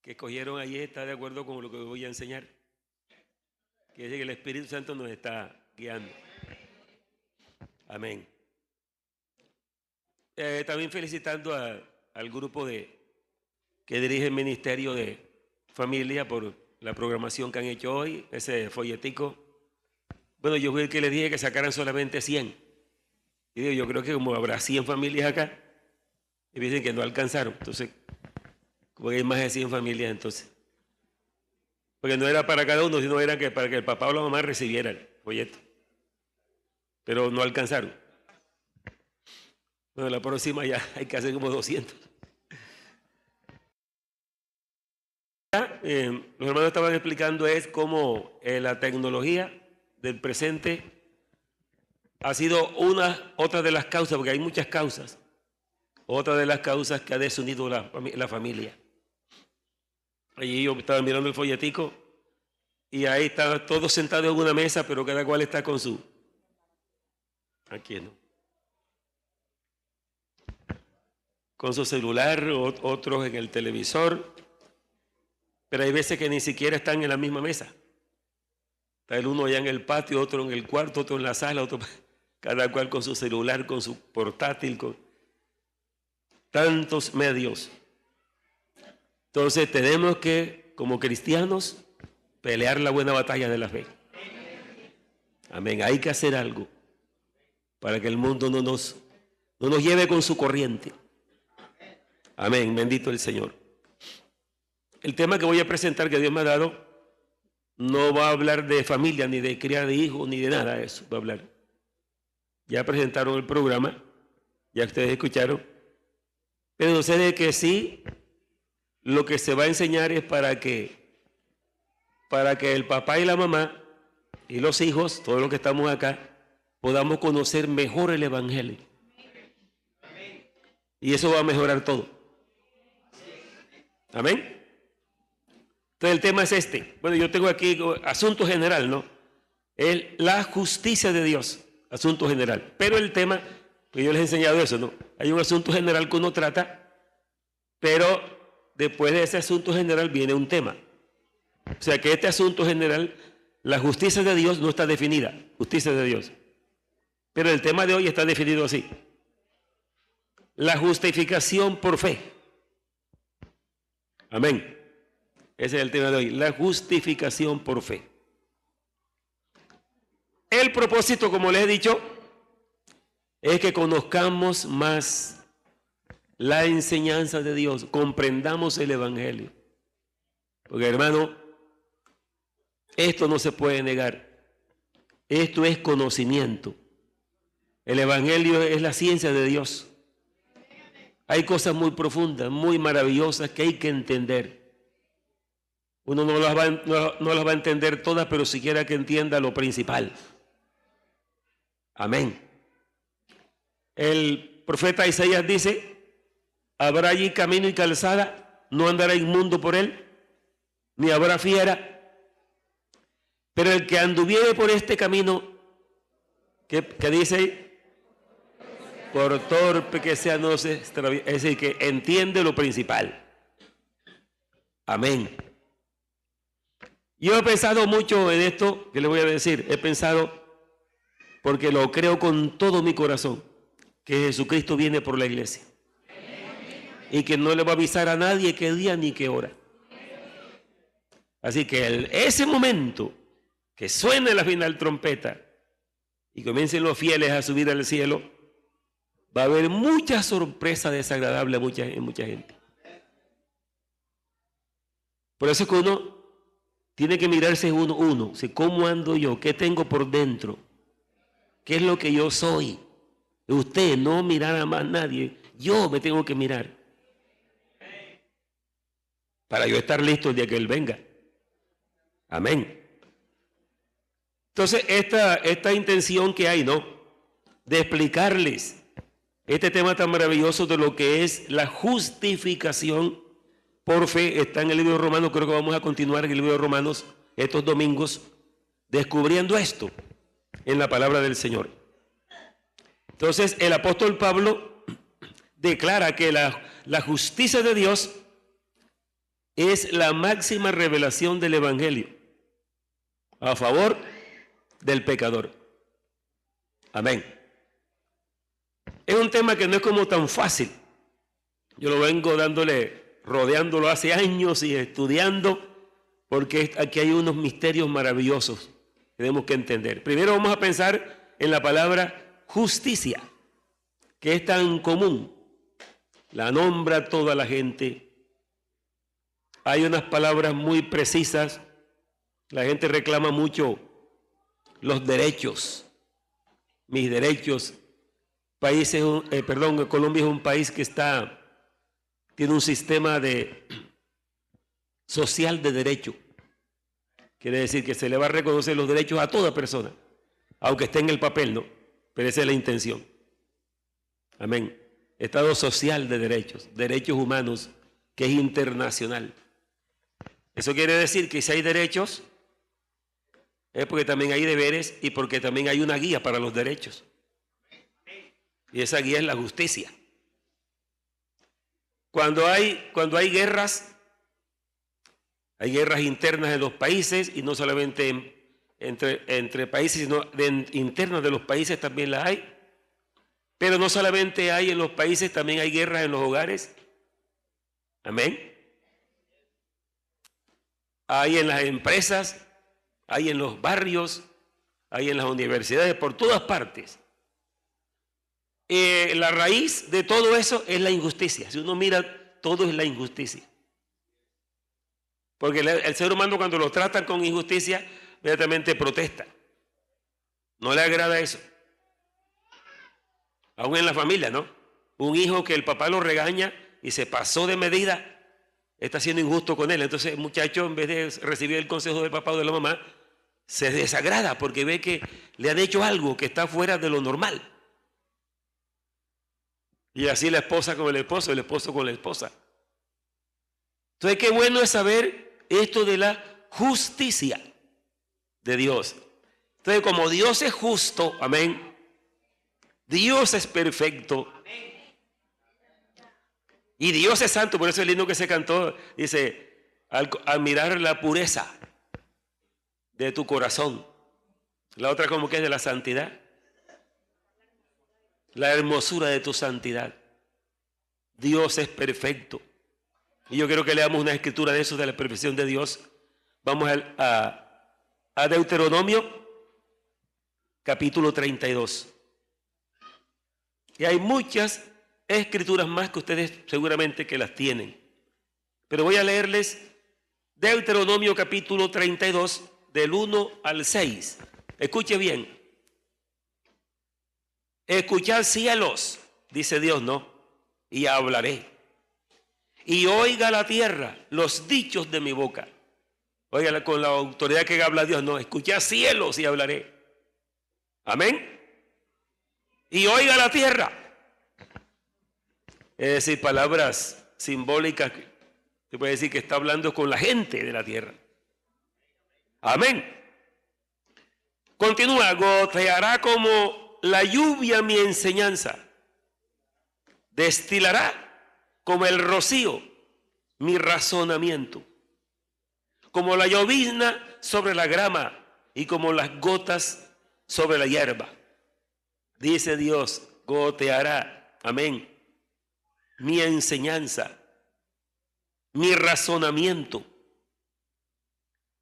que escogieron allí está de acuerdo con lo que voy a enseñar, que es que el Espíritu Santo nos está guiando. Amén. También felicitando al grupo que dirige el Ministerio de Familia por la programación que han hecho hoy, ese folletico. Bueno, yo fui el que les dije que sacaran solamente 100. Y digo, yo creo que como habrá 100 familias acá, y dicen que no alcanzaron. Entonces, como hay más de 100 familias, entonces. Porque no era para cada uno, sino era para que el papá o la mamá recibieran el folleto. Pero no alcanzaron. Bueno, la próxima ya hay que hacer como 200. Los hermanos estaban explicando es cómo la tecnología del presente ha sido otra de las causas, porque hay muchas causas, otra de las causas que ha desunido la familia. Allí yo estaba mirando el folletico y ahí estaban todos sentados en una mesa, pero cada cual está con su... Aquí no. Con su celular, otros en el televisor, pero hay veces que ni siquiera están en la misma mesa. Está el uno allá en el patio, otro en el cuarto, otro en la sala, otro, cada cual con su celular, con su portátil, con tantos medios. Entonces tenemos que, como cristianos, pelear la buena batalla de la fe. Amén. Hay que hacer algo para que el mundo no nos lleve con su corriente. Amén. Bendito el Señor. El tema que voy a presentar, que Dios me ha dado, no va a hablar de familia, ni de criar de hijos, ni de nada de eso. Va a hablar. Ya presentaron el programa, ya ustedes escucharon. Pero sé de que sí, lo que se va a enseñar es para que el papá y la mamá y los hijos, todos los que estamos acá, podamos conocer mejor el Evangelio. Y eso va a mejorar todo. Amén. Entonces el tema es este. Bueno, yo tengo aquí asunto general, ¿no? Es la justicia de Dios, asunto general. Pero el tema, pues yo les he enseñado eso, ¿no? Hay un asunto general que uno trata, pero después de ese asunto general viene un tema. O sea que este asunto general, la justicia de Dios no está definida, justicia de Dios. Pero el tema de hoy está definido así. La justificación por fe. Amén. Ese es el tema de hoy, la justificación por fe. El propósito, como les he dicho, es que conozcamos más la enseñanza de Dios, comprendamos el Evangelio. Porque, hermano, esto no se puede negar. Esto es conocimiento. El Evangelio es la ciencia de Dios. Hay cosas muy profundas, muy maravillosas que hay que entender. Uno no las va a entender todas, pero siquiera que entienda lo principal. Amén. El profeta Isaías dice, habrá allí camino y calzada, no andará inmundo por él, ni habrá fiera. Pero el que anduviere por este camino, que dice, por torpe que sea, no se extravíe. Es decir, que entiende lo principal. Amén. Yo he pensado mucho en esto, que le voy a decir, he pensado, porque lo creo con todo mi corazón, que Jesucristo viene por la iglesia. Y que no le va a avisar a nadie qué día ni qué hora. Así que ese momento que suene la final trompeta y comiencen los fieles a subir al cielo, va a haber mucha sorpresa desagradable en mucha gente. Por eso es que uno tiene que mirarse uno, ¿cómo ando yo? ¿Qué tengo por dentro? ¿Qué es lo que yo soy? Usted no mirar a más nadie, yo me tengo que mirar. Para yo estar listo el día que Él venga. Amén. Entonces, esta intención que hay, ¿no? De explicarles este tema tan maravilloso de lo que es la justificación por fe, está en el libro de Romanos. Creo que vamos a continuar en el libro de Romanos estos domingos, descubriendo esto en la palabra del Señor. Entonces, el apóstol Pablo declara que la justicia de Dios es la máxima revelación del Evangelio a favor del pecador. Amén. Es un tema que no es como tan fácil. Yo lo vengo rodeándolo hace años y estudiando, porque aquí hay unos misterios maravillosos que tenemos que entender. Primero vamos a pensar en la palabra justicia, que es tan común. La nombra toda la gente. Hay unas palabras muy precisas. La gente reclama mucho los derechos. Mis derechos. Colombia es un país que tiene un sistema social de derecho. Quiere decir que se le va a reconocer los derechos a toda persona, aunque esté en el papel, ¿no? Pero esa es la intención. Amén. Estado social de derechos humanos, que es internacional. Eso quiere decir que si hay derechos, es porque también hay deberes y porque también hay una guía para los derechos. Y esa guía es la justicia. Cuando hay guerras, hay guerras internas en los países, y no solamente entre países, sino internas de los países también las hay. Pero no solamente hay en los países, también hay guerras en los hogares. Amén. Hay en las empresas, hay en los barrios, hay en las universidades, por todas partes. La raíz de todo eso es la injusticia. Si uno mira, todo es la injusticia. Porque el ser humano, cuando lo tratan con injusticia, inmediatamente protesta. No le agrada eso. Aún en la familia, ¿no? Un hijo que el papá lo regaña y se pasó de medida, está siendo injusto con él. Entonces el muchacho, en vez de recibir el consejo del papá o de la mamá, se desagrada porque ve que le han hecho algo que está fuera de lo normal. Y así la esposa con el esposo con la esposa. Entonces qué bueno es saber esto de la justicia de Dios. Entonces, como Dios es justo, amén, Dios es perfecto y Dios es santo. Por eso es lindo que se cantó, dice, al mirar la pureza de tu corazón. La otra como que es de la santidad, la hermosura de tu santidad. Dios es perfecto. Y yo quiero que leamos una escritura de eso, de la perfección de Dios. Vamos a Deuteronomio capítulo 32. Y hay muchas escrituras más que ustedes seguramente que las tienen. Pero voy a leerles Deuteronomio capítulo 32, del 1 al 6. Escuche bien. Escuchad cielos, dice Dios, ¿no? Y hablaré. Y oiga la tierra los dichos de mi boca. Oiga, con la autoridad que habla Dios, no. Escuchad cielos y hablaré. Amén. Y oiga la tierra. Es decir, palabras simbólicas. Se puede decir que está hablando con la gente de la tierra. Amén. Continúa. Goteará como la lluvia mi enseñanza. Destilará como el rocío mi razonamiento. Como la llovizna sobre la grama y como las gotas sobre la hierba. Dice Dios, goteará, amén, mi enseñanza, mi razonamiento.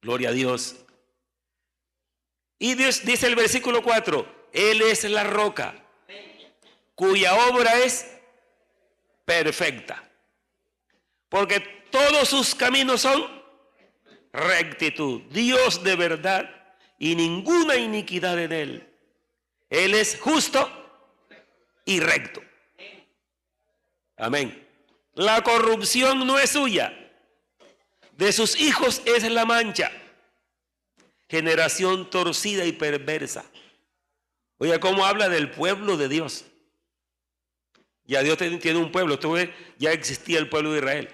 Gloria a Dios. Y Dios dice el versículo 4, Él es la roca, cuya obra es perfecta, porque todos sus caminos son rectitud. Dios de verdad y ninguna iniquidad en Él. Él es justo y recto. Amén. La corrupción no es suya, de sus hijos es la mancha. Generación torcida y perversa. Oiga, cómo habla del pueblo de Dios. Ya Dios tiene un pueblo. Tú ves, ya existía el pueblo de Israel.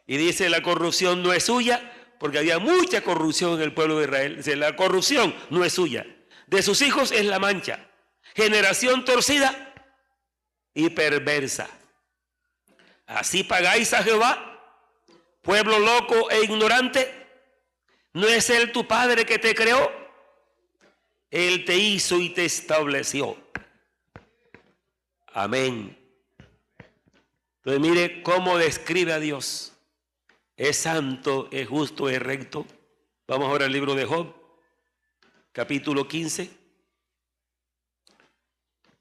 Y dice, la corrupción no es suya, porque había mucha corrupción en el pueblo de Israel. Dice, la corrupción no es suya, de sus hijos es la mancha. Generación torcida y perversa. Así pagáis a Jehová pueblo loco e ignorante? ¿No es Él tu Padre que te creó? Él te hizo y te estableció. Amén. Entonces mire cómo describe a Dios. Es santo, es justo, es recto. Vamos ahora al libro de Job, capítulo 15.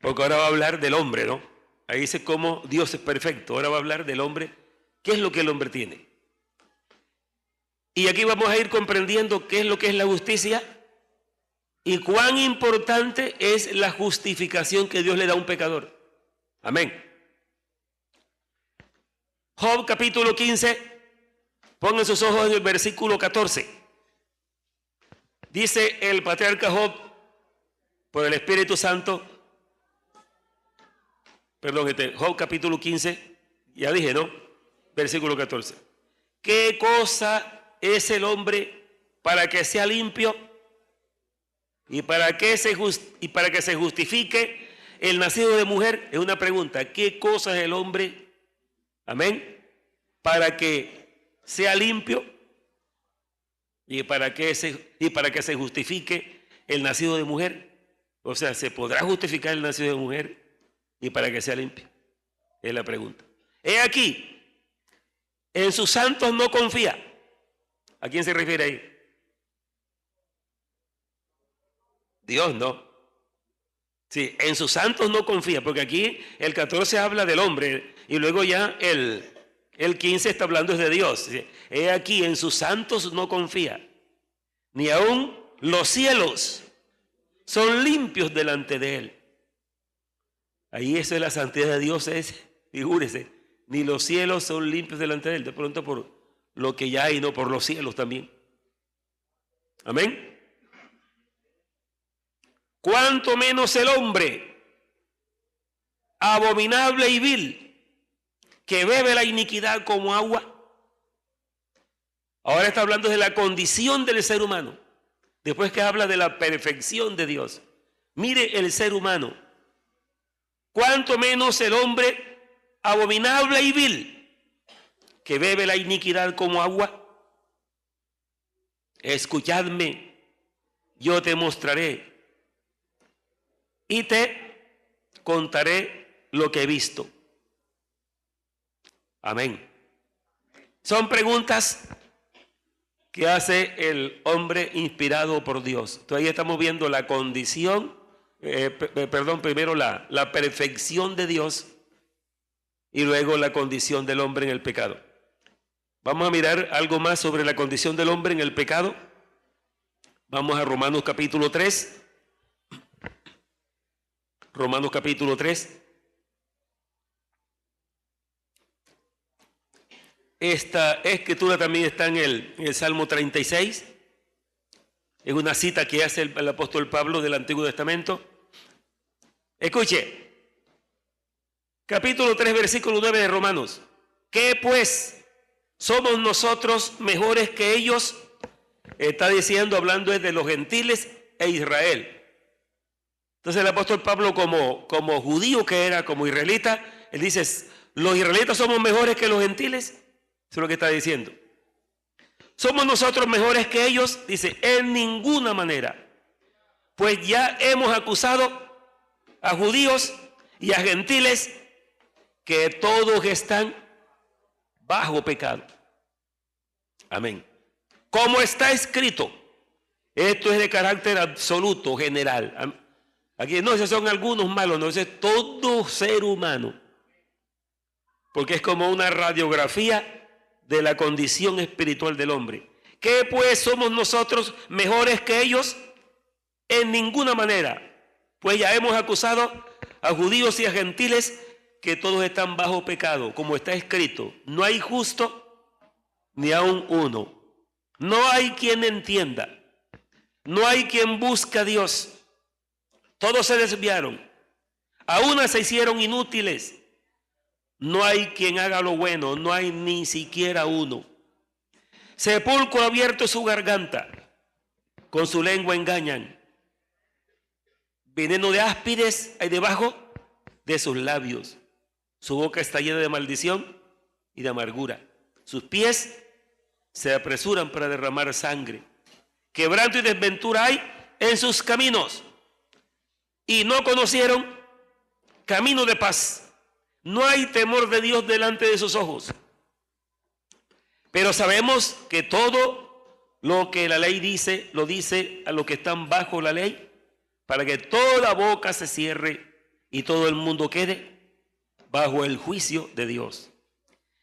Porque ahora va a hablar del hombre, ¿no? Ahí dice cómo Dios es perfecto. Ahora va a hablar del hombre. ¿Qué es lo que el hombre tiene? Y aquí vamos a ir comprendiendo qué es lo que es la justicia y cuán importante es la justificación que Dios le da a un pecador. Amén. Job capítulo 15, pongan sus ojos en el versículo 14. Dice el patriarca Job, por el Espíritu Santo, perdón, Job capítulo 15, ya dije, ¿no? Versículo 14. ¿Qué cosa es el hombre para que sea limpio y para que se justifique el nacido de mujer? Es una pregunta. ¿Qué cosa es el hombre? Amén. Para que sea limpio y para que se justifique el nacido de mujer. O sea, ¿se podrá justificar el nacido de mujer y para que sea limpio? Es la pregunta. He aquí, en sus santos no confía. ¿A quién se refiere ahí? Dios, ¿no? Sí, en sus santos no confía, porque aquí el 14 habla del hombre y luego ya el 15 está hablando de Dios. He aquí, en sus santos no confía, ni aun los cielos son limpios delante de él. Ahí eso es la santidad de Dios, figúrese, ni los cielos son limpios delante de él, de pronto por lo que ya hay, no por los cielos también. Amén. Cuanto menos el hombre, abominable y vil, que bebe la iniquidad como agua. Ahora está hablando de la condición del ser humano, después que habla de la perfección de Dios. Mire el ser humano, cuanto menos el hombre, abominable y vil, que bebe la iniquidad como agua. Escuchadme, yo te mostraré y te contaré lo que he visto. Amén. Son preguntas que hace el hombre inspirado por Dios. Entonces ahí estamos viendo la condición, primero la perfección de Dios y luego la condición del hombre en el pecado. Vamos a mirar algo más sobre la condición del hombre en el pecado. Vamos a Romanos capítulo 3. Romanos capítulo 3. Esta escritura también está en el Salmo 36. Es una cita que hace el apóstol Pablo del Antiguo Testamento. Escuche. Capítulo 3, versículo 9 de Romanos. ¿Qué pues? ¿Somos nosotros mejores que ellos? Está diciendo, hablando de los gentiles e Israel. Entonces el apóstol Pablo, como judío que era, como israelita, él dice, ¿los israelitas somos mejores que los gentiles? Eso es lo que está diciendo. ¿Somos nosotros mejores que ellos? Dice, en ninguna manera. Pues ya hemos acusado a judíos y a gentiles que todos están bajo pecado. Amén. Como está escrito, esto es de carácter absoluto, general. Aquí no, esos son algunos malos, no, ese es todo ser humano. Porque es como una radiografía de la condición espiritual del hombre. ¿Qué pues somos nosotros mejores que ellos? En ninguna manera. Pues ya hemos acusado a judíos y a gentiles que todos están bajo pecado. Como está escrito, no hay justo ni aun uno. No hay quien entienda. No hay quien busque a Dios. Todos se desviaron. A una se hicieron inútiles. No hay quien haga lo bueno. No hay ni siquiera uno. Sepulcro abierto su garganta. Con su lengua engañan. Veneno de áspides hay debajo de sus labios. Su boca está llena de maldición y de amargura. Sus pies se apresuran para derramar sangre. Quebranto y desventura hay en sus caminos, y no conocieron camino de paz. No hay temor de Dios delante de sus ojos. Pero sabemos que todo lo que la ley dice, lo dice a los que están bajo la ley, para que toda boca se cierre y todo el mundo quede bajo el juicio de Dios.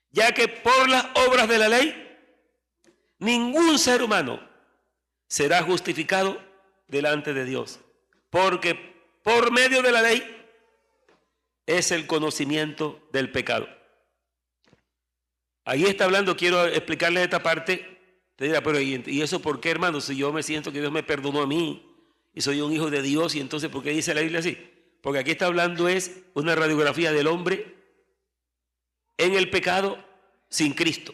Ya que por las obras de la ley, ningún ser humano será justificado delante de Dios. Porque por medio de la ley es el conocimiento del pecado. Ahí está hablando, quiero explicarles esta parte. Te dirá, pero ¿y eso por qué, hermano? Si yo me siento que Dios me perdonó a mí y soy un hijo de Dios, y entonces ¿por qué dice la Biblia así? Porque aquí está hablando es una radiografía del hombre en el pecado sin Cristo.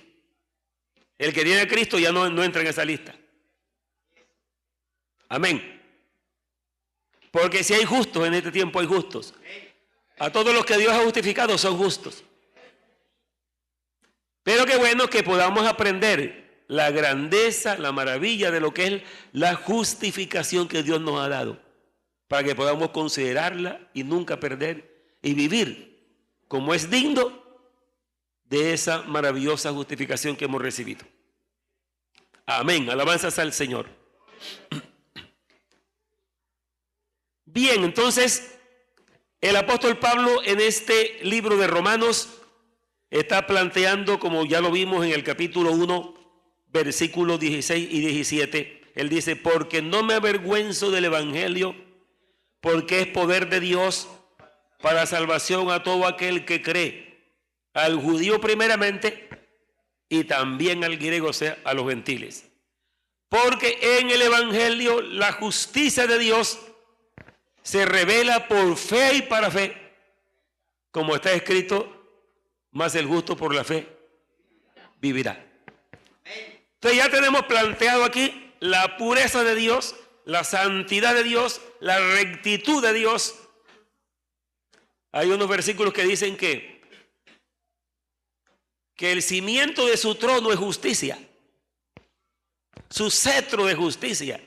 El que tiene a Cristo ya no entra en esa lista. Amén. Porque si hay justos en este tiempo, hay justos. A todos los que Dios ha justificado son justos. Pero qué bueno que podamos aprender la grandeza, la maravilla de lo que es la justificación que Dios nos ha dado, para que podamos considerarla y nunca perder y vivir como es digno de esa maravillosa justificación que hemos recibido. Amén. Alabanzas al Señor. Bien, entonces el apóstol Pablo en este libro de Romanos está planteando, como ya lo vimos en el capítulo 1, versículos 16 y 17, él dice: porque no me avergüenzo del evangelio, porque es poder de Dios para salvación a todo aquel que cree, al judío primeramente y también al griego, o sea, a los gentiles. Porque en el evangelio la justicia de Dios se revela por fe y para fe, como está escrito: más el justo por la fe vivirá. Entonces ya tenemos planteado aquí la pureza de Dios, la santidad de Dios, la rectitud de Dios. Hay unos versículos que dicen que el cimiento de su trono es justicia, su cetro de justicia.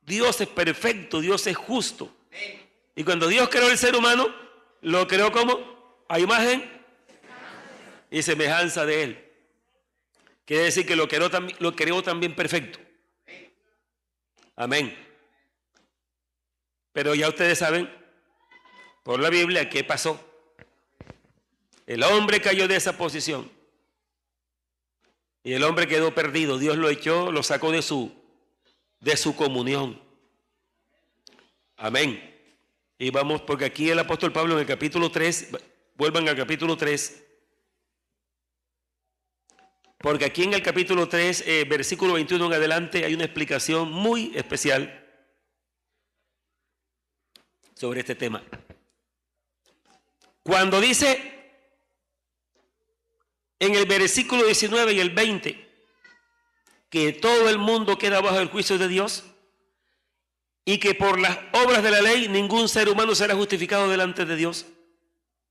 Dios es perfecto, Dios es justo. Y cuando Dios creó el ser humano, lo creó como a imagen y semejanza de él. Quiere decir que lo creó también perfecto. Amén. Pero ya ustedes saben por la Biblia qué pasó. El hombre cayó de esa posición y el hombre quedó perdido. Dios lo echó, lo sacó de su comunión. Amén. Y vamos, porque aquí el apóstol Pablo en el capítulo 3, vuelvan al capítulo 3, porque aquí en el capítulo 3, versículo 21 en adelante, hay una explicación muy especial sobre este tema. Cuando dice en el versículo 19 y el 20 que todo el mundo queda bajo el juicio de Dios y que por las obras de la ley ningún ser humano será justificado delante de Dios,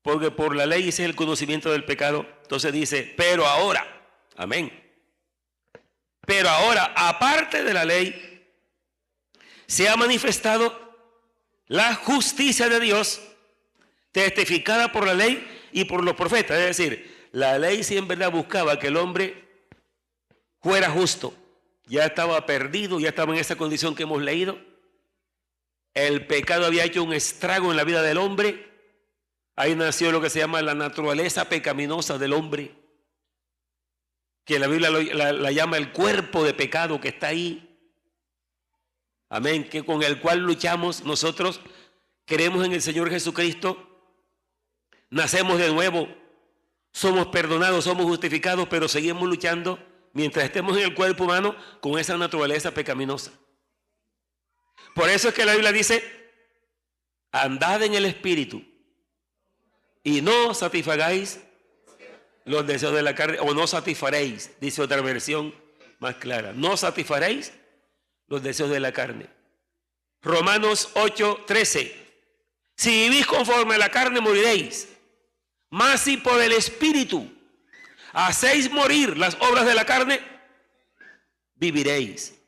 porque por la ley ese es el conocimiento del pecado. Entonces dice: pero ahora, amén, pero ahora, aparte de la ley, se ha manifestado la justicia de Dios, testificada por la ley y por los profetas. Es decir, la ley sí en verdad buscaba que el hombre fuera justo. Ya estaba perdido, ya estaba en esa condición que hemos leído. El pecado había hecho un estrago en la vida del hombre. Ahí nació lo que se llama la naturaleza pecaminosa del hombre, que la Biblia la llama el cuerpo de pecado que está ahí. Amén, que con el cual luchamos. Nosotros creemos en el Señor Jesucristo, nacemos de nuevo, somos perdonados, somos justificados, pero seguimos luchando mientras estemos en el cuerpo humano con esa naturaleza pecaminosa. Por eso es que la Biblia dice: andad en el Espíritu y no satisfagáis los deseos de la carne, o no satisfaréis, dice otra versión más clara, no satisfaréis los deseos de la carne. Romanos 8:13: si vivís conforme a la carne moriréis, mas si por el Espíritu hacéis morir las obras de la carne, viviréis.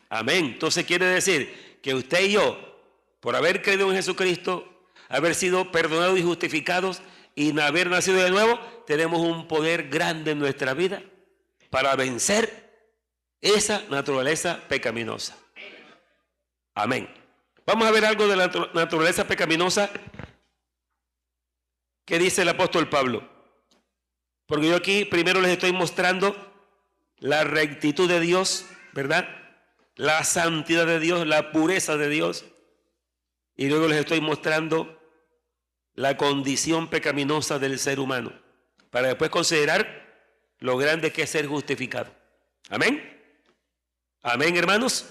Amén. Entonces quiere decir que usted y yo, por haber creído en Jesucristo, haber sido perdonados y justificados y haber nacido de nuevo, tenemos un poder grande en nuestra vida para vencer esa naturaleza pecaminosa. Amén. Vamos a ver algo de la naturaleza pecaminosa que dice el apóstol Pablo. Porque yo aquí primero les estoy mostrando la rectitud de Dios, ¿verdad? La santidad de Dios, la pureza de Dios. Y luego les estoy mostrando la condición pecaminosa del ser humano, para después considerar lo grande que es ser justificado. Amén. Amén, hermanos.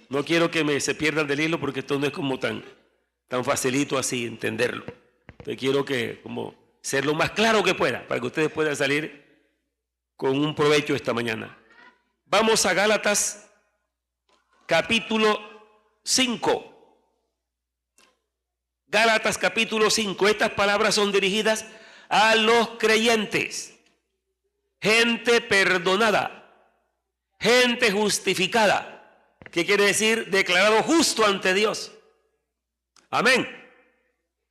No quiero que se pierdan del hilo porque esto no es como tan facilito así entenderlo. Yo quiero que como ser lo más claro que pueda para que ustedes puedan salir con un provecho esta mañana. Vamos a Gálatas capítulo 5. Gálatas capítulo 5. Estas palabras son dirigidas a los creyentes. Gente perdonada, gente justificada. ¿Qué quiere decir? Declarado justo ante Dios. Amén.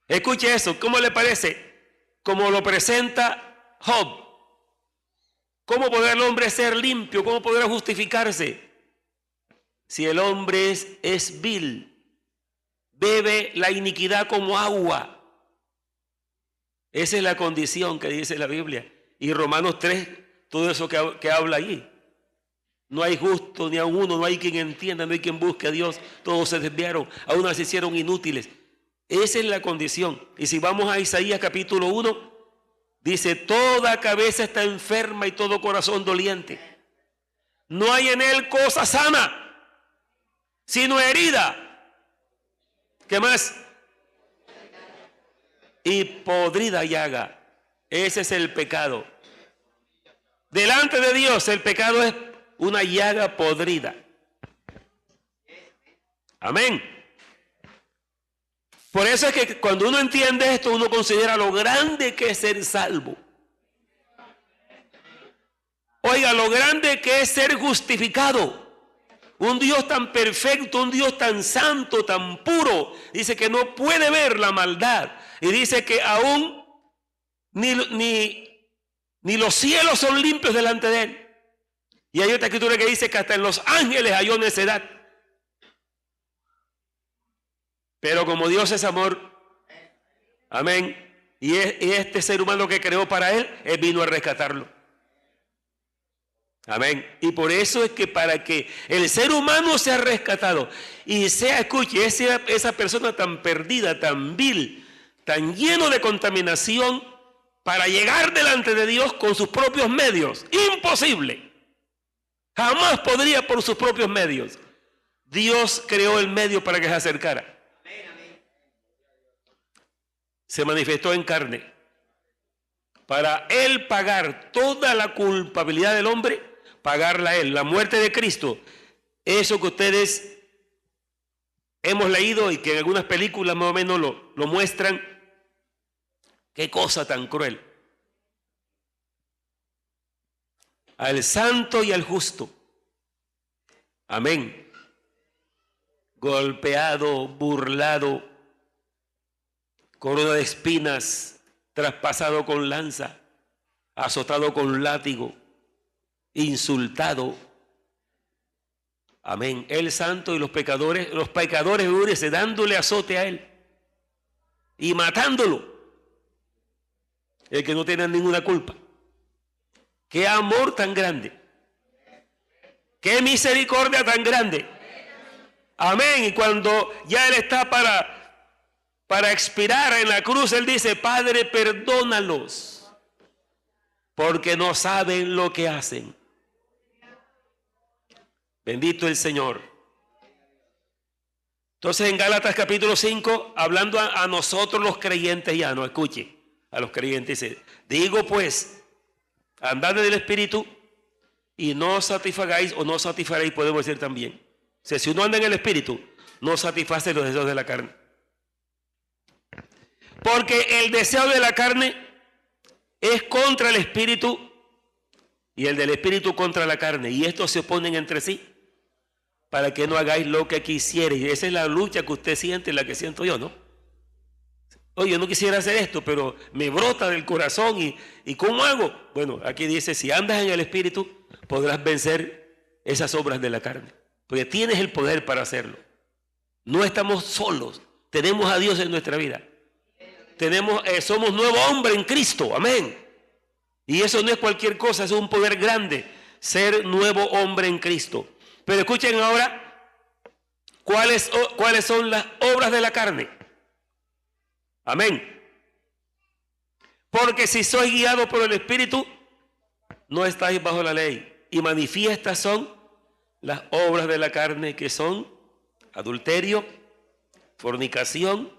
Escuche eso. ¿Cómo le parece? Como lo presenta Job. ¿Cómo podrá el hombre ser limpio? ¿Cómo podrá justificarse? Si el hombre es vil, bebe la iniquidad como agua. Esa es la condición que dice la Biblia. Y Romanos 3, todo eso que habla allí. No hay justo ni a uno, no hay quien entienda, no hay quien busque a Dios. Todos se desviaron, aún se hicieron inútiles. Esa es la condición. Y si vamos a Isaías capítulo 1, dice, toda cabeza está enferma y todo corazón doliente. No hay en él cosa sana, sino herida. ¿Qué más? Y podrida llaga. Ese es el pecado. Delante de Dios el pecado es una llaga podrida. Amén. Por eso es que cuando uno entiende esto, uno considera lo grande que es ser salvo. Oiga, lo grande que es ser justificado. Un Dios tan perfecto, un Dios tan santo, tan puro. Dice que no puede ver la maldad. Y dice que aún ni los cielos son limpios delante de él. Y hay otra escritura que dice que hasta en los ángeles halló necedad. Pero como Dios es amor, amén, y este ser humano que creó para él vino a rescatarlo. Amén. Y por eso es que para que el ser humano sea rescatado y sea, escuche, esa persona tan perdida, tan vil, tan lleno de contaminación, para llegar delante de Dios con sus propios medios, imposible. Jamás podría por sus propios medios. Dios creó el medio para que se acercara. Se manifestó en carne para él pagar toda la culpabilidad del hombre, pagarla a él. La muerte de Cristo, eso que ustedes hemos leído y que en algunas películas más o menos lo muestran. Qué cosa tan cruel. Al santo y al justo. Amén. Golpeado, burlado, corona de espinas, traspasado con lanza, azotado con látigo, insultado. Amén. El santo y los pecadores dándole azote a él y matándolo. El que no tiene ninguna culpa. Qué amor tan grande. Qué misericordia tan grande. Amén. Y cuando ya él está para expirar en la cruz, él dice, Padre, perdónalos, porque no saben lo que hacen. Bendito el Señor. Entonces en Gálatas capítulo 5, hablando a nosotros los creyentes ya, no escuche. A los creyentes dice, digo pues, andad en el Espíritu y no satisfagáis o no satisfaréis, podemos decir también. O sea, si uno anda en el Espíritu, no satisface los deseos de la carne. Porque el deseo de la carne es contra el espíritu y el del espíritu contra la carne. Y estos se oponen entre sí para que no hagáis lo que quisierais. Y esa es la lucha que usted siente, la que siento yo, ¿no? Oye, yo no quisiera hacer esto, pero me brota del corazón. ¿Y cómo hago? Bueno, aquí dice, si andas en el espíritu, podrás vencer esas obras de la carne. Porque tienes el poder para hacerlo. No estamos solos. Tenemos a Dios en nuestra vida. Somos nuevo hombre en Cristo. Amén. Y eso no es cualquier cosa, es un poder grande. Ser nuevo hombre en Cristo. Pero escuchen ahora, ¿cuáles son las obras de la carne? Amén. Porque si sois guiados por el Espíritu, no estáis bajo la ley. Y manifiestas son las obras de la carne, que son adulterio, fornicación,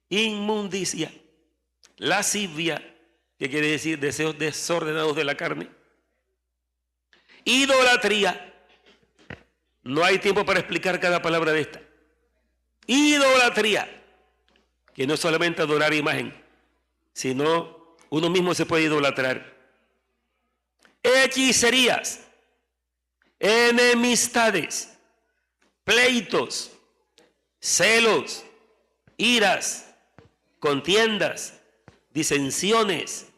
inmundicia, lascivia, que quiere decir deseos desordenados de la carne, idolatría. No hay tiempo para explicar cada palabra de esta. Idolatría, que no es solamente adorar imagen, sino uno mismo se puede idolatrar. Hechicerías, enemistades, pleitos, celos, iras, contiendas, disensiones,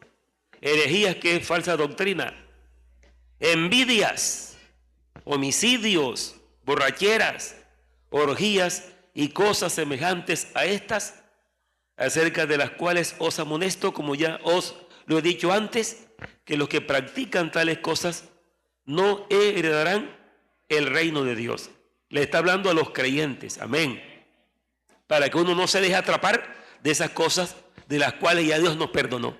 herejías, que es falsa doctrina, envidias, homicidios, borracheras, orgías y cosas semejantes a estas, acerca de las cuales os amonesto, como ya os lo he dicho antes, que los que practican tales cosas no heredarán el reino de Dios. Le está hablando a los creyentes, amén, para que uno no se deje atrapar de esas cosas de las cuales ya Dios nos perdonó.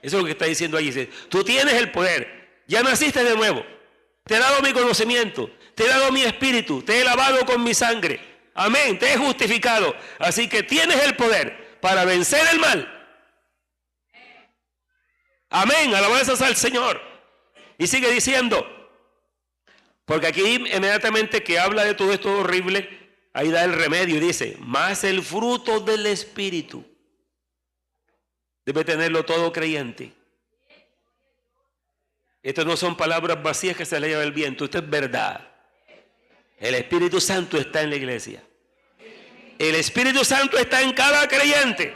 Eso es lo que está diciendo ahí. Dice, tú tienes el poder, ya naciste de nuevo, te he dado mi conocimiento, te he dado mi espíritu, te he lavado con mi sangre, amén, te he justificado, así que tienes el poder para vencer el mal. Amén, alabanzas al Señor. Y sigue diciendo, porque aquí inmediatamente que habla de todo esto horrible, ahí da el remedio y dice, más el fruto del Espíritu. Debe tenerlo todo creyente. Estas no son palabras vacías que se le lleva el viento, esto es verdad. El Espíritu Santo está en la iglesia. El Espíritu Santo está en cada creyente,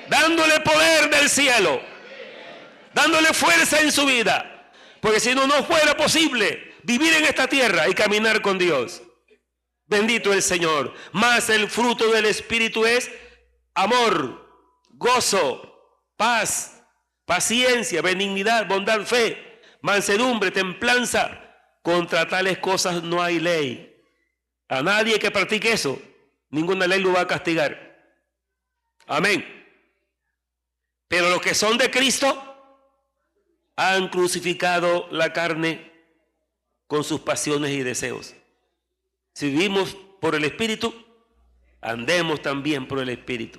dándole poder del cielo, dándole fuerza en su vida, porque si no, no fuera posible vivir en esta tierra y caminar con Dios. Bendito el Señor. Más el fruto del Espíritu es amor, gozo, paz, paciencia, benignidad, bondad, fe, mansedumbre, templanza. Contra tales cosas no hay ley. A nadie que practique eso, ninguna ley lo va a castigar. Amén. Pero los que son de Cristo han crucificado la carne con sus pasiones y deseos. Si vivimos por el Espíritu, andemos también por el Espíritu.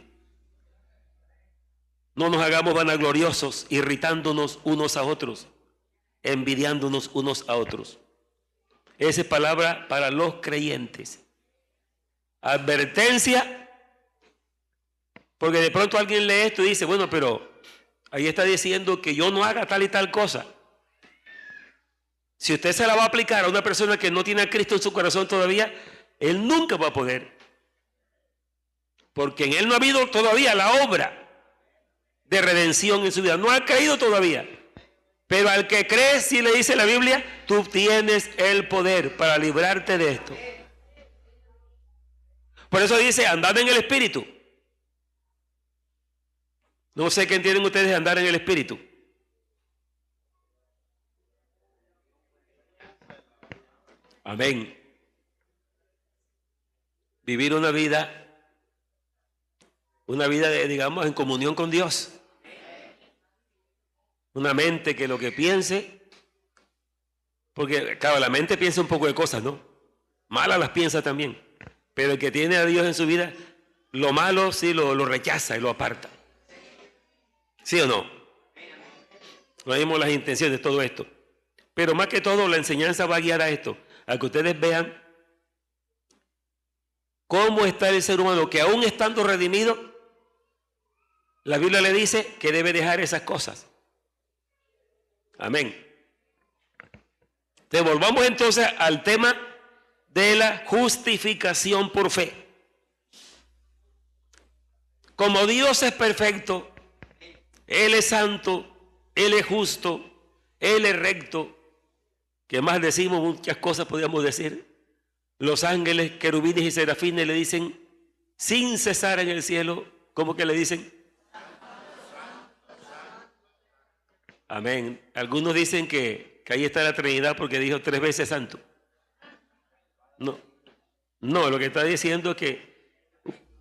No nos hagamos vanagloriosos, irritándonos unos a otros, envidiándonos unos a otros. Esa es palabra para los creyentes. Advertencia, porque de pronto alguien lee esto y dice, bueno, pero ahí está diciendo que yo no haga tal y tal cosa. Si usted se la va a aplicar a una persona que no tiene a Cristo en su corazón todavía, él nunca va a poder. Porque en él no ha habido todavía la obra de redención en su vida. No ha creído todavía. Pero al que cree, si le dice la Biblia, tú tienes el poder para librarte de esto. Por eso dice, andad en el Espíritu. No sé qué entienden ustedes de andar en el Espíritu. Amén. Vivir una vida digamos, en comunión con Dios. Una mente que lo que piense, porque claro, la mente piensa un poco de cosas, ¿no? Malas las piensa también, pero el que tiene a Dios en su vida, lo malo sí lo rechaza y lo aparta. ¿Sí o no? No vimos las intenciones de todo esto. Pero más que todo, la enseñanza va a guiar a esto, a que ustedes vean cómo está el ser humano, que aún estando redimido, la Biblia le dice que debe dejar esas cosas. Amén. Volvamos entonces al tema de la justificación por fe. Como Dios es perfecto, Él es santo, Él es justo, Él es recto. ¿Qué más decimos? Muchas cosas podríamos decir. Los ángeles, querubines y serafines le dicen sin cesar en el cielo. ¿Cómo que le dicen? Amén. Algunos dicen que ahí está la Trinidad porque dijo 3 veces santo. No, lo que está diciendo es que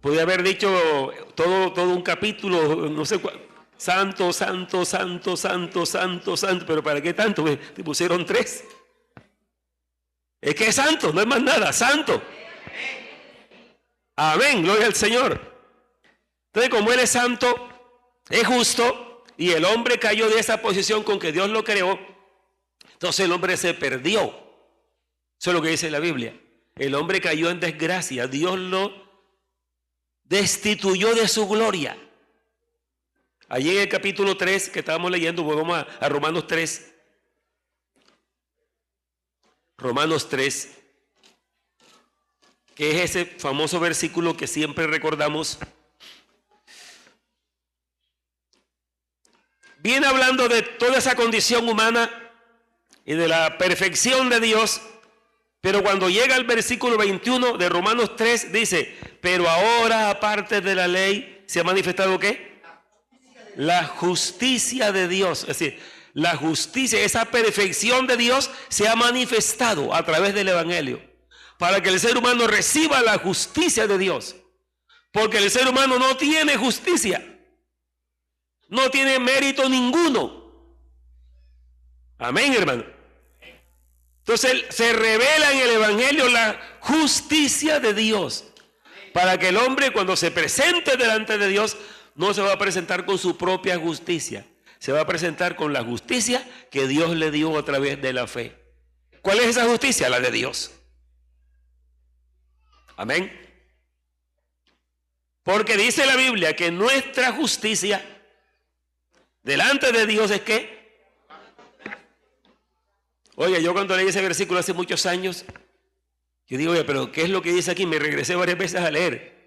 podía haber dicho todo un capítulo, no sé cuál. Santo, santo, santo, santo, santo, santo. ¿Pero para qué tanto? Te pusieron 3. Es que es santo, no es más nada, santo. Amén, gloria al Señor. Entonces, como Él es santo, es justo, y el hombre cayó de esa posición con que Dios lo creó, entonces el hombre se perdió. Eso es lo que dice la Biblia. El hombre cayó en desgracia, Dios lo destituyó de su gloria. Allí en el capítulo 3 que estábamos leyendo, volvamos a Romanos 3. Romanos 3, que es ese famoso versículo que siempre recordamos. Viene hablando de toda esa condición humana y de la perfección de Dios, pero cuando llega al versículo 21 de Romanos 3, dice, pero ahora aparte de la ley, ¿se ha manifestado qué? La justicia de Dios. Es decir, la justicia, esa perfección de Dios se ha manifestado a través del Evangelio, para que el ser humano reciba la justicia de Dios, porque el ser humano no tiene justicia. No tiene mérito ninguno. Amén, hermano. Entonces se revela en el Evangelio la justicia de Dios, para que el hombre cuando se presente delante de Dios no se va a presentar con su propia justicia, se va a presentar con la justicia que Dios le dio a través de la fe. ¿Cuál es esa justicia? La de Dios. Amén. Porque dice la Biblia que nuestra justicia delante de Dios es que, oye, yo cuando leí ese versículo hace muchos años, yo digo, oye, pero ¿qué es lo que dice aquí? Me regresé varias veces a leer.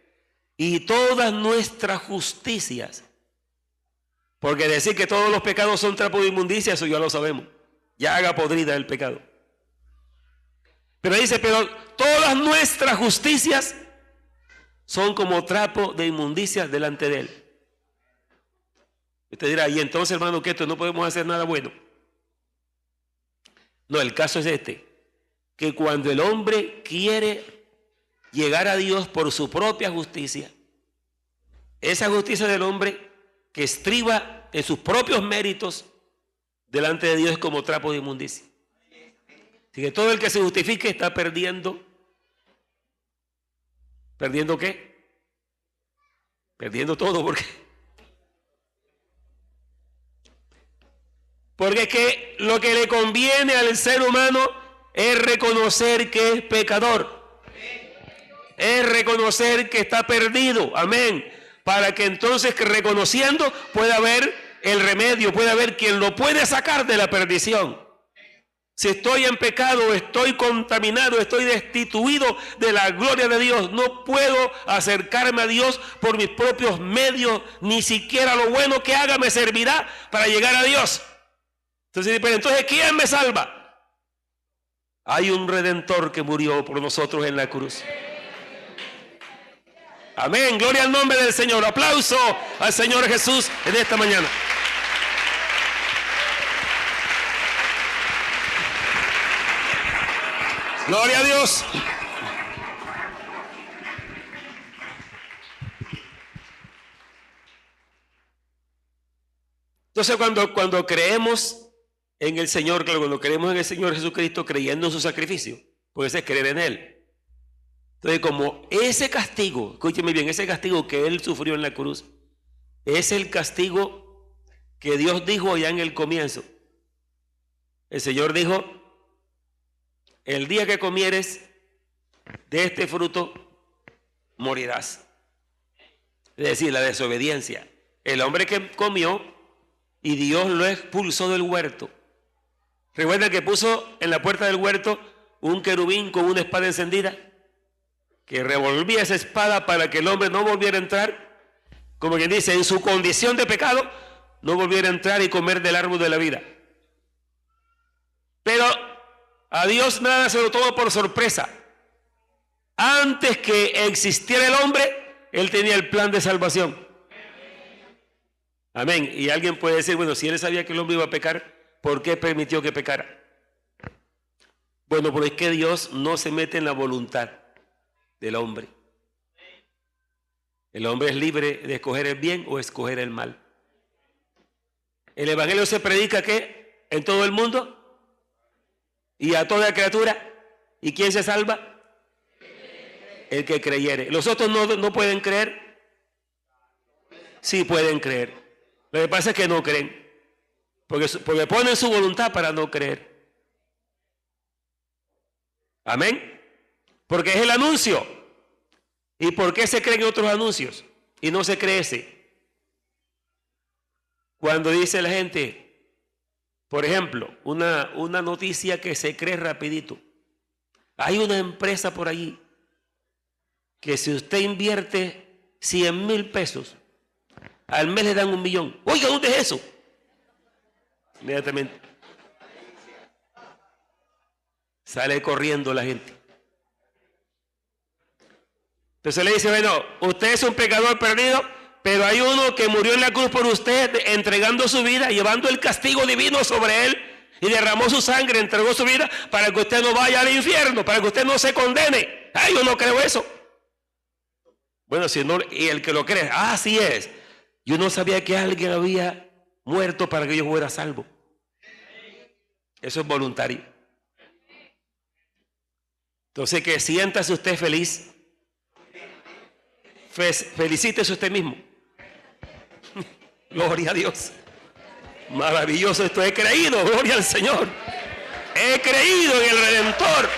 Y todas nuestras justicias, porque decir que todos los pecados son trapo de inmundicia, eso ya lo sabemos, llaga podrida del pecado. Pero dice, pero todas nuestras justicias son como trapo de inmundicia delante de Él. Usted dirá, y entonces, hermano, que esto no podemos hacer nada bueno. No, el caso es este, que cuando el hombre quiere llegar a Dios por su propia justicia, esa justicia del hombre que estriba en sus propios méritos delante de Dios es como trapo de inmundicia. Así que todo el que se justifique está perdiendo. ¿Perdiendo qué? Perdiendo todo, porque es que lo que le conviene al ser humano es reconocer que es pecador, es reconocer que está perdido, amén, para que entonces que reconociendo pueda haber el remedio, puede haber quien lo puede sacar de la perdición. Si estoy en pecado, estoy contaminado, estoy destituido de la gloria de Dios, no puedo acercarme a Dios por mis propios medios, ni siquiera lo bueno que haga me servirá para llegar a Dios. Entonces, pero entonces, ¿quién me salva? Hay un Redentor que murió por nosotros en la cruz. Amén, gloria al nombre del Señor. Aplauso al Señor Jesús en esta mañana. Gloria a Dios. Entonces, cuando creemos en el Señor, claro, cuando creemos en el Señor Jesucristo, creyendo en su sacrificio, pues ese es creer en Él. Entonces, como ese castigo, escúcheme bien, ese castigo que Él sufrió en la cruz, es el castigo que Dios dijo ya en el comienzo. El Señor dijo, el día que comieres de este fruto, morirás. Es decir, la desobediencia. El hombre que comió y Dios lo expulsó del huerto. Recuerda que puso en la puerta del huerto un querubín con una espada encendida que revolvía esa espada para que el hombre no volviera a entrar, como quien dice, en su condición de pecado, no volviera a entrar y comer del árbol de la vida. Pero a Dios nada se lo toma por sorpresa. Antes que existiera el hombre, Él tenía el plan de salvación. Amén. Y alguien puede decir, bueno, si Él sabía que el hombre iba a pecar, ¿por qué permitió que pecara? Bueno, porque es que Dios no se mete en la voluntad del hombre. El hombre es libre de escoger el bien o escoger el mal. El evangelio se predica ¿qué? En todo el mundo y a toda criatura. ¿Y quién se salva? El que creyere. Los otros no pueden creer. Sí pueden creer. Lo que pasa es que no creen. Porque ponen su voluntad para no creer. Amén. Porque es el anuncio. ¿Y por qué se creen otros anuncios y no se cree ese? Cuando dice la gente, por ejemplo, una noticia que se cree rapidito. Hay una empresa por allí que si usted invierte 100,000 pesos, al mes le dan 1,000,000. Oiga, ¿dónde es eso? Inmediatamente sale corriendo la gente. Entonces le dice, bueno, usted es un pecador perdido, pero hay uno que murió en la cruz por usted, entregando su vida, llevando el castigo divino sobre él, y derramó su sangre, entregó su vida para que usted no vaya al infierno, para que usted no se condene. Ay, yo no creo eso. Bueno, si no, y el que lo cree, así es. Yo no sabía que alguien había muerto para que yo fuera salvo. Eso es voluntario. Entonces, que siéntase usted feliz. Felicítese usted mismo. Gloria a Dios. Maravilloso esto. He creído, gloria al Señor. He creído en el Redentor.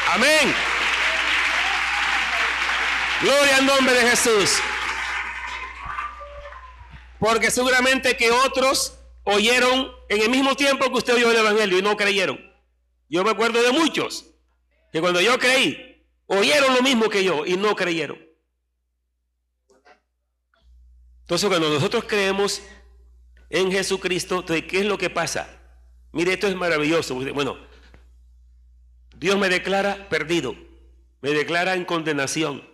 Amén. Gloria al nombre de Jesús. Porque seguramente que otros oyeron en el mismo tiempo que usted oyó el Evangelio y no creyeron. Yo me acuerdo de muchos que cuando yo creí, oyeron lo mismo que yo y no creyeron. Entonces, cuando nosotros creemos en Jesucristo, entonces, ¿qué es lo que pasa? Mire, esto es maravilloso. Bueno, Dios me declara perdido, me declara en condenación,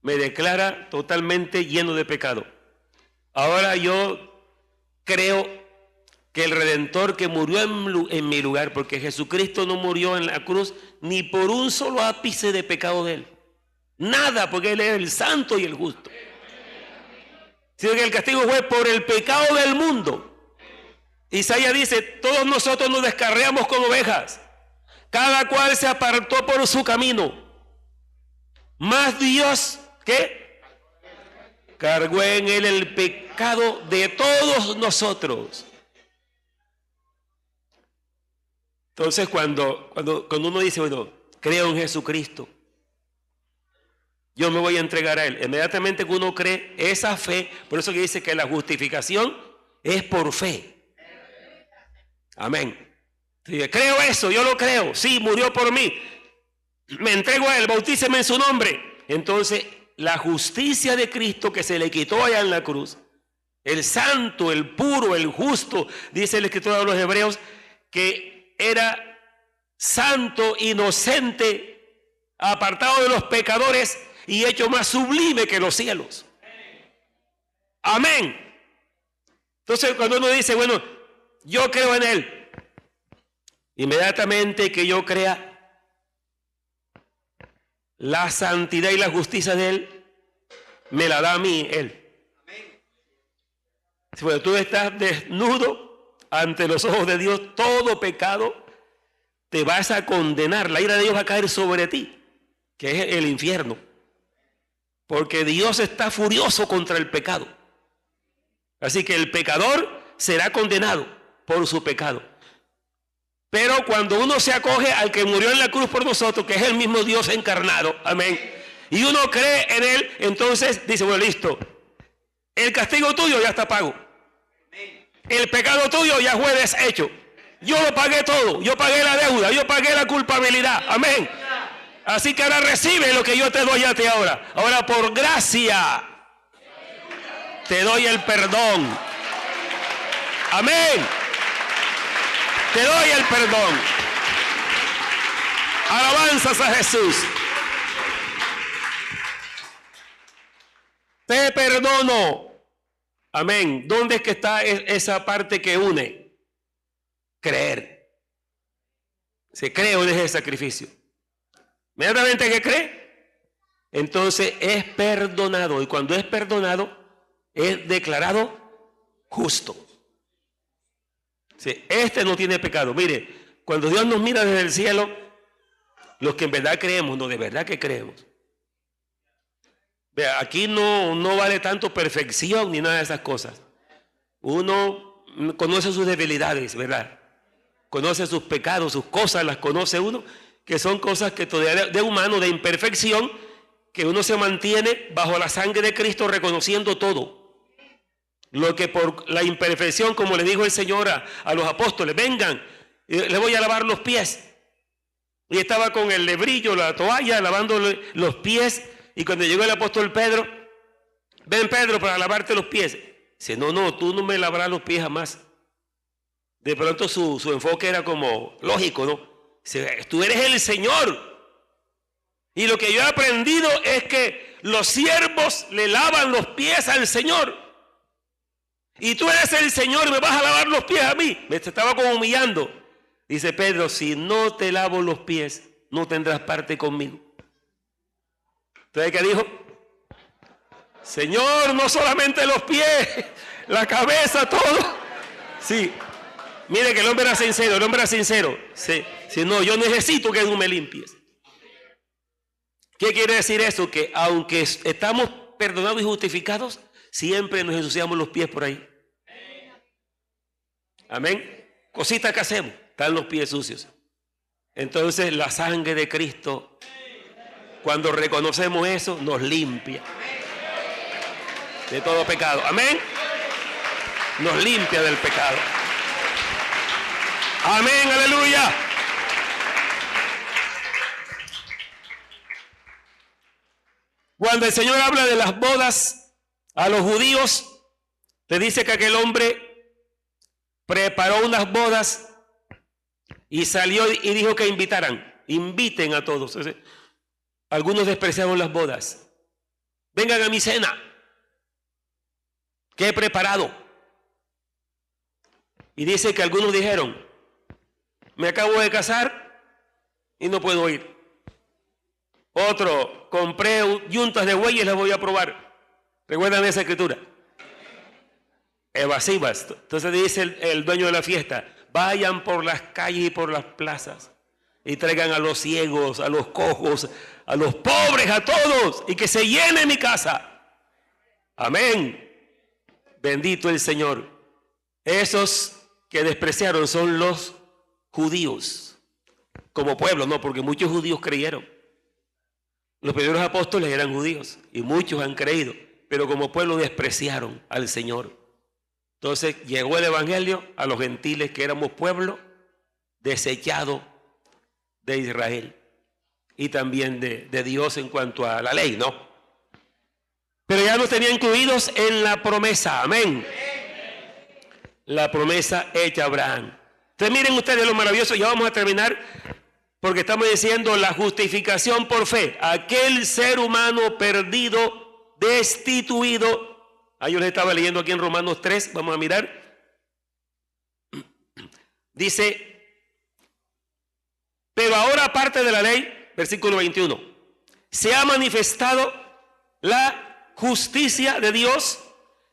me declara totalmente lleno de pecado. Ahora yo creo que el Redentor que murió en mi lugar, porque Jesucristo no murió en la cruz ni por un solo ápice de pecado de él. Nada, porque él es el santo y el justo. Sino que el castigo fue por el pecado del mundo. Isaías dice, todos nosotros nos descarriamos como ovejas. Cada cual se apartó por su camino. Mas Dios, ¿qué? Cargó en él el pecado de todos nosotros. Entonces cuando uno dice, bueno, creo en Jesucristo, yo me voy a entregar a Él. Inmediatamente que uno cree, esa fe, por eso que dice que la justificación es por fe. Amén. Entonces, creo eso, yo lo creo. Sí, murió por mí. Me entrego a Él, bautíceme en su nombre. Entonces, la justicia de Cristo que se le quitó allá en la cruz, el santo, el puro, el justo, dice el escritor de los Hebreos, que era santo, inocente, apartado de los pecadores y hecho más sublime que los cielos. Amén. Entonces cuando uno dice, bueno, yo creo en Él, inmediatamente que yo crea la santidad y la justicia de Él, me la da a mí Él. Bueno, tú estás desnudo ante los ojos de Dios, todo pecado te vas a condenar, la ira de Dios va a caer sobre ti, que es el infierno. Porque Dios está furioso contra el pecado. Así que el pecador será condenado por su pecado. Pero cuando uno se acoge al que murió en la cruz por nosotros, que es el mismo Dios encarnado, amén, y uno cree en Él, entonces dice, bueno, listo, el castigo tuyo ya está pago. El pecado tuyo ya fue deshecho. Yo lo pagué todo. Yo pagué la deuda. Yo pagué la culpabilidad. Amén. Así que ahora recibe lo que yo te doy a ti ahora. Ahora por gracia te doy el perdón. Amén. Te doy el perdón. Alabanzas a Jesús. Te perdono. Amén. ¿Dónde es que está esa parte que une? Creer. ¿Se cree o deja el sacrificio? Inmediatamente que cree, entonces es perdonado. Y cuando es perdonado, es declarado justo. Sí, este no tiene pecado. Mire, cuando Dios nos mira desde el cielo, los que en verdad creemos, no, de verdad que creemos. Vea, aquí no vale tanto perfección ni nada de esas cosas. Uno conoce sus debilidades, ¿verdad? Conoce sus pecados, sus cosas, las conoce uno, que son cosas que todavía de humano, de imperfección, que uno se mantiene bajo la sangre de Cristo reconociendo todo. Lo que por la imperfección, como le dijo el Señor a los apóstoles, vengan, les voy a lavar los pies. Y estaba con el lebrillo, la toalla, lavándole los pies. Y cuando llegó el apóstol Pedro, ven Pedro para lavarte los pies. Dice, no, tú no me lavarás los pies jamás. De pronto su enfoque era como lógico, ¿no? Dice, tú eres el Señor. Y lo que yo he aprendido es que los siervos le lavan los pies al Señor. Y tú eres el Señor y me vas a lavar los pies a mí. Me estaba como humillando. Dice Pedro, si no te lavo los pies, no tendrás parte conmigo. ¿Entonces qué dijo? Señor, no solamente los pies, la cabeza, todo. Sí. Mire que el hombre era sincero, Sí, no, yo necesito que tú me limpies. ¿Qué quiere decir eso? Que aunque estamos perdonados y justificados, siempre nos ensuciamos los pies por ahí. Amén. Cositas que hacemos, están los pies sucios. Entonces la sangre de Cristo, cuando reconocemos eso, nos limpia de todo pecado. Amén. Nos limpia del pecado. Amén, aleluya. Cuando el Señor habla de las bodas a los judíos, te dice que aquel hombre preparó unas bodas y salió y dijo que inviten a todos. Algunos despreciaron las bodas. Vengan a mi cena, que he preparado. Y dice que algunos dijeron, me acabo de casar y no puedo ir. Otro, compré yuntas de bueyes y las voy a probar. ¿Recuerdan esa escritura? Evasivas. Entonces dice el dueño de la fiesta, vayan por las calles y por las plazas y traigan a los ciegos, a los cojos, a los pobres, a todos, y que se llene mi casa. Amén. Bendito el Señor. Esos que despreciaron son los judíos, como pueblo, no, porque muchos judíos creyeron. Los primeros apóstoles eran judíos y muchos han creído, pero como pueblo despreciaron al Señor. Entonces llegó el evangelio a los gentiles que éramos pueblo desechado de Israel y también de Dios en cuanto a la ley, ¿no? Pero ya nos tenían incluidos en la promesa, amén. La promesa hecha a Abraham. Entonces miren ustedes lo maravilloso, ya vamos a terminar porque estamos diciendo la justificación por fe. Aquel ser humano perdido, destituido. Yo les estaba leyendo aquí en Romanos 3, vamos a mirar. Dice, pero ahora aparte de la ley, versículo 21, se ha manifestado la justicia de Dios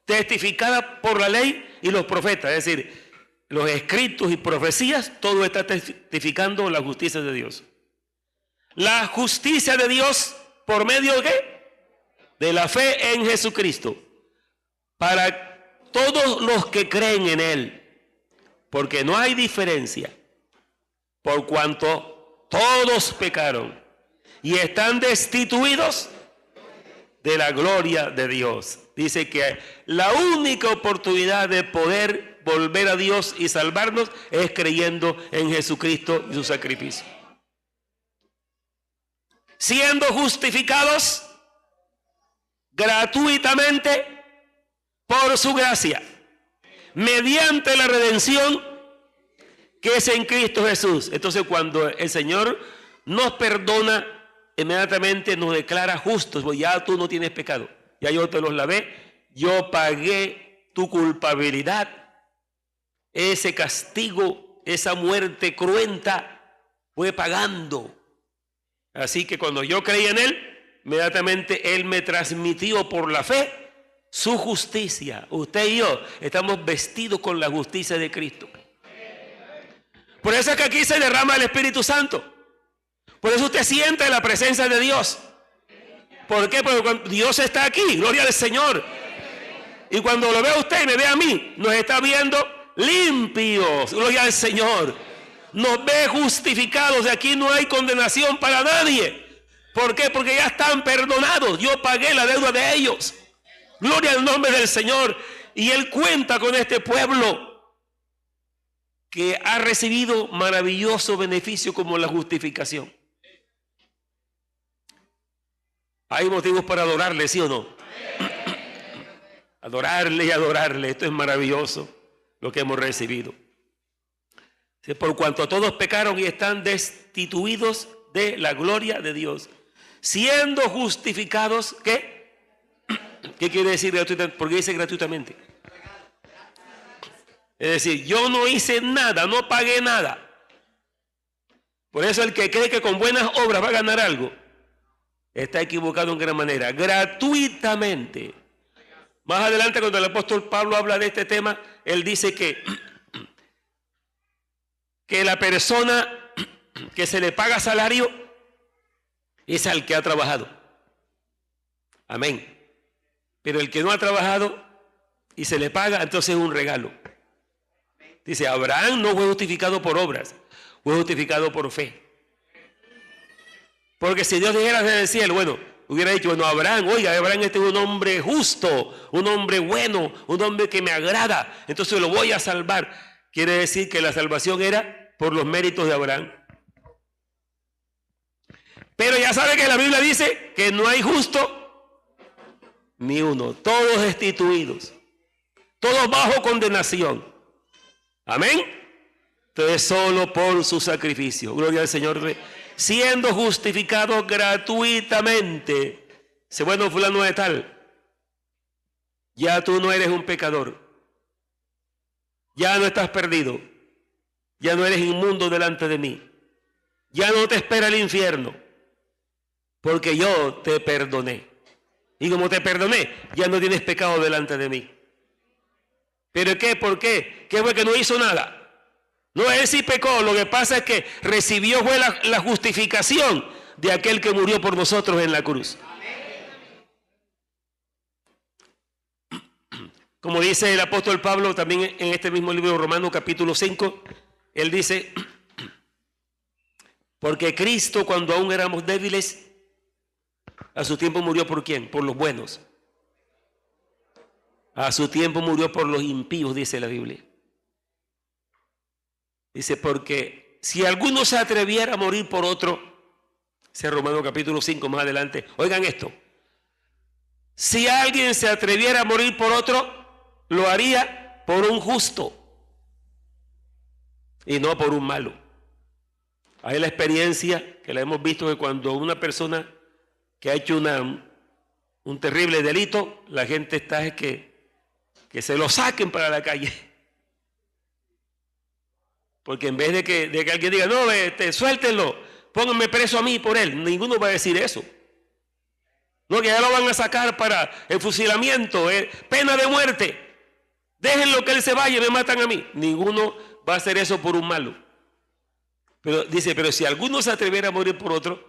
testificada por la ley y los profetas, es decir, los escritos y profecías, todo está testificando la justicia de Dios. La justicia de Dios por medio de ¿qué? De la fe en Jesucristo, para todos los que creen en Él, porque no hay diferencia, por cuanto todos pecaron y están destituidos de la gloria de Dios. Dice que la única oportunidad de poder volver a Dios y salvarnos es creyendo en Jesucristo y su sacrificio. Siendo justificados gratuitamente por su gracia, mediante la redención que es en Cristo Jesús. Entonces, cuando el Señor nos perdona, inmediatamente nos declara justos, porque ya tú no tienes pecado, ya yo te los lavé, yo pagué tu culpabilidad, ese castigo, esa muerte cruenta fue pagando. Así que cuando yo creí en Él, inmediatamente Él me transmitió por la fe su justicia. Usted y yo estamos vestidos con la justicia de Cristo. Por eso es que aquí se derrama el Espíritu Santo. Por eso usted siente la presencia de Dios. ¿Por qué? Porque cuando Dios está aquí, gloria al Señor. Y cuando lo ve a usted y me ve a mí, nos está viendo limpios, gloria al Señor. Nos ve justificados. De aquí no hay condenación para nadie. ¿Por qué? Porque ya están perdonados. Yo pagué la deuda de ellos. Gloria al nombre del Señor. Y Él cuenta con este pueblo que ha recibido maravilloso beneficio como la justificación. Hay motivos para adorarle, ¿sí o no? Adorarle y adorarle. Esto es maravilloso lo que hemos recibido. Por cuanto todos pecaron y están destituidos de la gloria de Dios, siendo justificados, ¿qué? ¿Qué quiere decir gratuitamente? ¿Por qué dice gratuitamente? Es decir, yo no hice nada, no pagué nada. Por eso el que cree que con buenas obras va a ganar algo, está equivocado en gran manera. Gratuitamente. Más adelante, cuando el apóstol Pablo habla de este tema, él dice que la persona que se le paga salario es al que ha trabajado. Amén. Pero el que no ha trabajado y se le paga, entonces es un regalo. Dice, Abraham no fue justificado por obras, fue justificado por fe. Porque si Dios dijera desde el cielo, bueno, hubiera dicho, bueno, Abraham, oiga, Abraham este es un hombre justo, un hombre bueno, un hombre que me agrada, entonces lo voy a salvar. Quiere decir que la salvación era por los méritos de Abraham. Pero ya sabe que la Biblia dice que no hay justo ni uno, todos destituidos, todos bajo condenación. Amén. Entonces solo por su sacrificio, gloria al Señor, siendo justificado gratuitamente. Dice, bueno, fulano de tal, ya tú no eres un pecador, ya no estás perdido, ya no eres inmundo delante de mí, ya no te espera el infierno, porque yo te perdoné. Y como te perdoné, ya no tienes pecado delante de mí. ¿Pero qué? ¿Por qué? ¿Qué fue que no hizo nada? No, él sí pecó. Lo que pasa es que recibió fue la justificación de aquel que murió por nosotros en la cruz. Como dice el apóstol Pablo también en este mismo libro de Romanos capítulo 5, él dice, porque Cristo cuando aún éramos débiles, a su tiempo murió ¿por quién? Por los buenos. A su tiempo murió por los impíos, dice la Biblia. Dice, porque si alguno se atreviera a morir por otro, dice Romanos capítulo 5 más adelante, oigan esto, si alguien se atreviera a morir por otro, lo haría por un justo y no por un malo. Hay la experiencia que la hemos visto que cuando una persona que ha hecho un terrible delito, la gente está que se lo saquen para la calle. Porque en vez de que alguien diga, no, suéltenlo, pónganme preso a mí por él, ninguno va a decir eso. No, que ya lo van a sacar para el fusilamiento, pena de muerte. Déjenlo que él se vaya y me matan a mí. Ninguno va a hacer eso por un malo. Pero dice, pero si alguno se atreviera a morir por otro,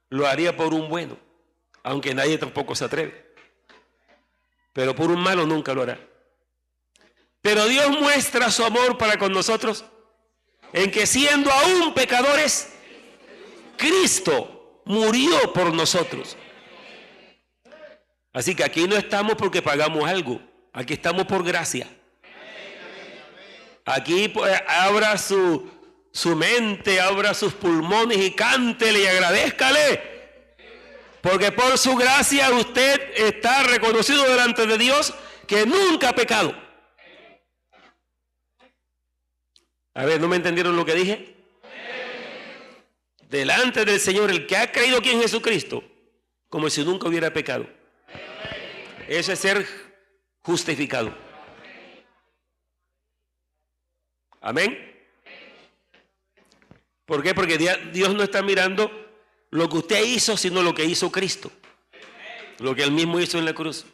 lo haría por un bueno. Aunque nadie tampoco se atreve. Pero por un malo nunca lo hará. Pero Dios muestra su amor para con nosotros en que siendo aún pecadores, Cristo murió por nosotros. Así que aquí no estamos porque pagamos algo. Aquí estamos por gracia. Aquí pues, abra su mente, abra sus pulmones y cántele y agradézcale. Porque por su gracia usted está reconocido delante de Dios que nunca ha pecado. A ver, ¿no me entendieron lo que dije? Delante del Señor, el que ha creído aquí en Jesucristo, como si nunca hubiera pecado. Eso es ser justificado. Amén. ¿Por qué? Porque Dios no está mirando lo que usted hizo, sino lo que hizo Cristo. Lo que Él mismo hizo en la cruz.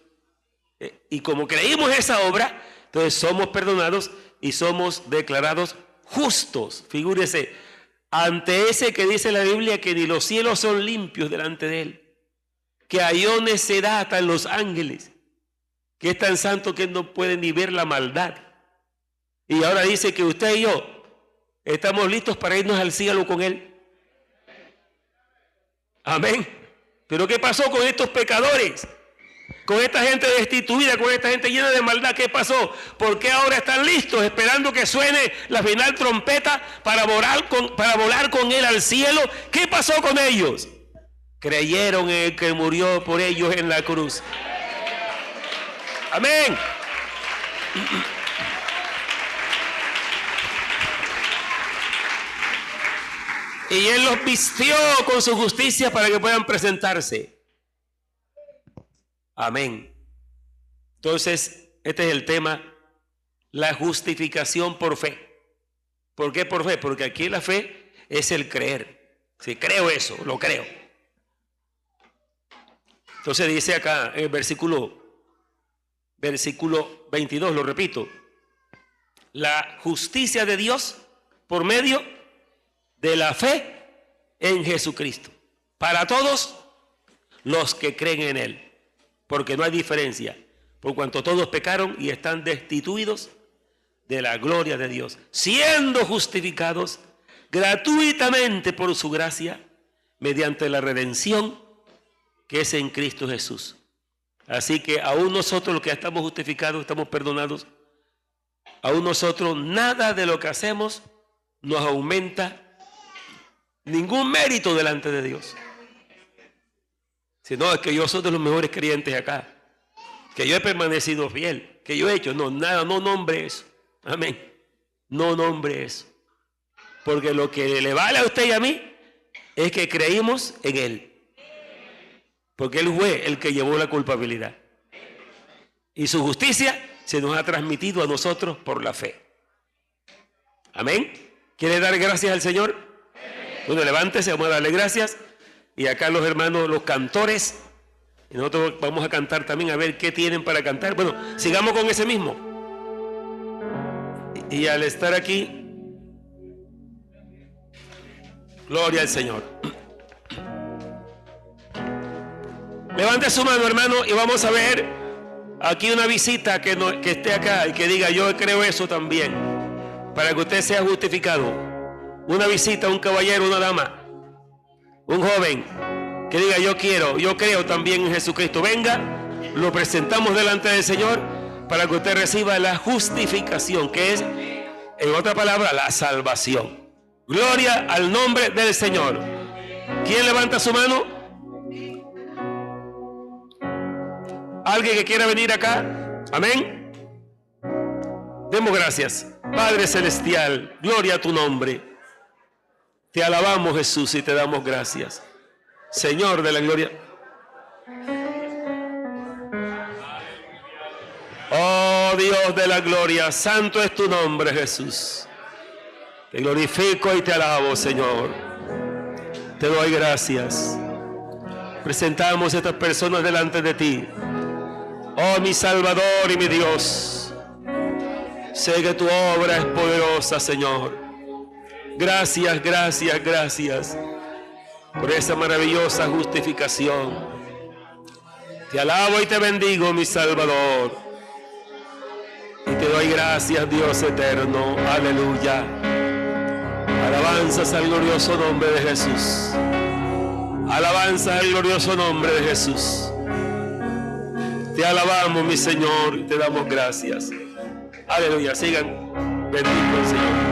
Y como creímos esa obra, entonces somos perdonados y somos declarados justos. Figúrese, ante ese que dice la Biblia que ni los cielos son limpios delante de Él, que halló necedad hasta en los ángeles, que es tan santo que no puede ni ver la maldad. Y ahora dice que usted y yo estamos listos para irnos al cielo con Él. Amén. Pero ¿qué pasó con estos pecadores? Con esta gente destituida, con esta gente llena de maldad, ¿qué pasó? ¿Por qué ahora están listos esperando que suene la final trompeta para volar con Él al cielo? ¿Qué pasó con ellos? Creyeron en el que murió por ellos en la cruz. Amén. Y Él los vistió con su justicia para que puedan presentarse. Amén. Entonces, este es el tema, la justificación por fe. ¿Por qué por fe? Porque aquí la fe es el creer. Si creo eso, lo creo. Entonces dice acá en el versículo 22, lo repito, la justicia de Dios por medio de la fe en Jesucristo, para todos los que creen en Él. Porque no hay diferencia, por cuanto todos pecaron y están destituidos de la gloria de Dios, siendo justificados gratuitamente por su gracia, mediante la redención que es en Cristo Jesús. Así que aún nosotros los que estamos justificados, estamos perdonados, aún nosotros nada de lo que hacemos nos aumenta ningún mérito delante de Dios. Si no, es que yo soy de los mejores creyentes acá, que yo he permanecido fiel, que yo he hecho, no, nada, no nombre eso. Amén. No nombre eso. Porque lo que le vale a usted y a mí es que creímos en Él. Porque Él fue el que llevó la culpabilidad. Y su justicia se nos ha transmitido a nosotros por la fe. Amén. ¿Quiere dar gracias al Señor? Bueno, levántese, vamos a darle gracias. Y acá los hermanos, los cantores, y nosotros vamos a cantar también, a ver qué tienen para cantar. Bueno, sigamos con ese mismo. Y al estar aquí, gloria al Señor. Levante su mano, hermano, y vamos a ver aquí una visita que esté acá y que diga, yo creo eso también, para que usted sea justificado. Una visita, un caballero, una dama, un joven, que diga, yo creo también en Jesucristo. Venga, lo presentamos delante del Señor para que usted reciba la justificación, que es, en otra palabra, la salvación. Gloria al nombre del Señor. ¿Quién levanta su mano? ¿Alguien que quiera venir acá? Amén. Demos gracias. Padre celestial, gloria a tu nombre. Te alabamos, Jesús, y te damos gracias. Señor de la gloria. Oh Dios de la gloria, santo es tu nombre, Jesús. Te glorifico y te alabo, Señor. Te doy gracias. Presentamos a estas personas delante de ti. Oh mi Salvador y mi Dios. Sé que tu obra es poderosa, Señor. Gracias, gracias, gracias por esa maravillosa justificación. Te alabo y te bendigo, mi Salvador. Y te doy gracias, Dios eterno. Aleluya. Alabanzas al glorioso nombre de Jesús. Alabanzas al glorioso nombre de Jesús. Te alabamos, mi Señor, y te damos gracias. Aleluya, sigan. Bendito el Señor.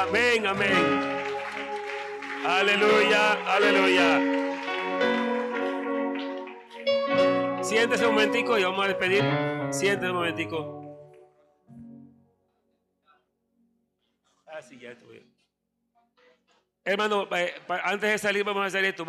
Amén, amén. Aleluya, aleluya. Siéntese un momentico y vamos a despedir. Siéntese un momentico. Así ya estoy. Hermano, antes de salir vamos a hacer esto.